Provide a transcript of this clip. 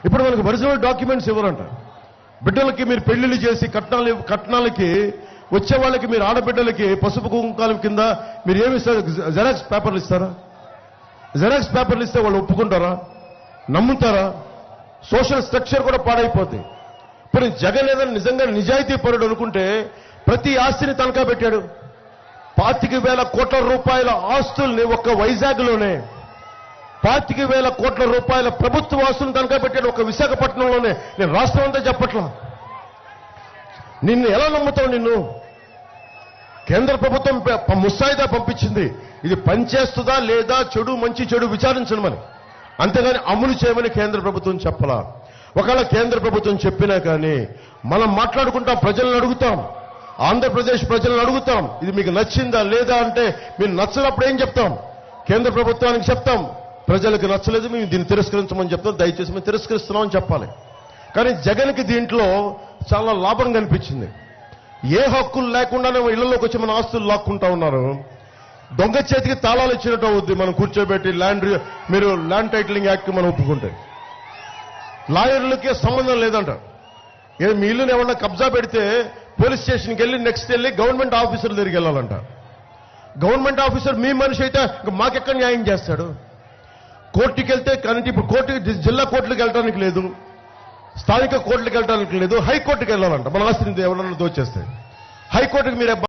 ఇప్పుడు మనకు original documents ఇవ్వరంట. బిడ్డలకి మీరు పెళ్లిళ్ళు చేసి కట్నాలకి వచ్చే వాళ్ళకి మీరు ఆడబిడ్డలకి పసుపు కుంకాల కింద మీరు ఏమి ఇస్తారు? జెరాక్స్ పేపర్లు ఇస్తారా? జెరాక్స్ పేపర్లు ఇస్తే వాళ్ళు ఒప్పుకుంటారా? నమ్ముతారా? సోషల్ స్ట్రక్చర్ కూడా పాడైపోతుంది. ఇప్పుడు జగన్ ఏదైనా నిజంగా నిజాయితీ పరుడు అనుకుంటే ప్రతి ఆస్తిని తనఖా పెట్టాడు. 25,000 కోట్ల రూపాయల ఆస్తుల్ని ఒక్క వైజాగ్లోనే 25,000 కోట్ల రూపాయల ప్రభుత్వ ఆస్తులను తనఖా పెట్టాడు ఒక విశాఖపట్నంలోనే. నేను రాష్ట్రం అంతా చెప్పట్లా. నిన్ను ఎలా నమ్ముతావు? నిన్ను కేంద్ర ప్రభుత్వం ముసాయిదా పంపించింది. ఇది పనిచేస్తుందా లేదా, చెడు మంచి చెడు విచారించమని, అంతేగాని అమలు చేయమని కేంద్ర ప్రభుత్వం చెప్పలా. ఒకవేళ కేంద్ర ప్రభుత్వం చెప్పినా కానీ మనం మాట్లాడుకుంటాం, ప్రజలను అడుగుతాం, ఆంధ్రప్రదేశ్ ప్రజలను అడుగుతాం, ఇది మీకు నచ్చిందా లేదా అంటే మీరు నచ్చనప్పుడు ఏం చెప్తాం? కేంద్ర ప్రభుత్వానికి చెప్తాం, ప్రజలకు నచ్చలేదు, మేము దీన్ని తిరస్కరించమని చెప్తాం, దయచేసి మేము తిరస్కరిస్తున్నామని చెప్పాలి. కానీ జగన్కి దీంట్లో చాలా లాభం కనిపించింది. ఏ హక్కులు లేకుండానే ఇళ్లలోకి వచ్చి మన ఆస్తులు లాక్కుంటా ఉన్నారు. దొంగ చేతికి తాళాలు ఇచ్చినట్టు అవుద్ది. మనం కూర్చోబెట్టి మీరు ల్యాండ్ టైటిలింగ్ యాక్ట్ మనం ఒప్పుకుంటే లాయర్లకే సంబంధం లేదంట. ఏదో మీ ఇల్లుని ఎవరన్నా కబ్జా పెడితే పోలీస్ స్టేషన్కి వెళ్ళి నెక్స్ట్ వెళ్ళి గవర్నమెంట్ ఆఫీసర్ దగ్గరికి వెళ్ళాలంట. గవర్నమెంట్ ఆఫీసర్ మీ మనిషి అయితే మాకెక్కడ న్యాయం చేస్తాడు? కోర్టుకి వెళ్తే కానీ ఇప్పుడు జిల్లా కోర్టులకు వెళ్ళడానికి లేదు, స్థానిక కోర్టులకు వెళ్ళడానికి లేదు, హైకోర్టుకి వెళ్ళాలంట. మన ఆస్తిని ఎవరన్నా దోచేస్తే హైకోర్టుకి మీరు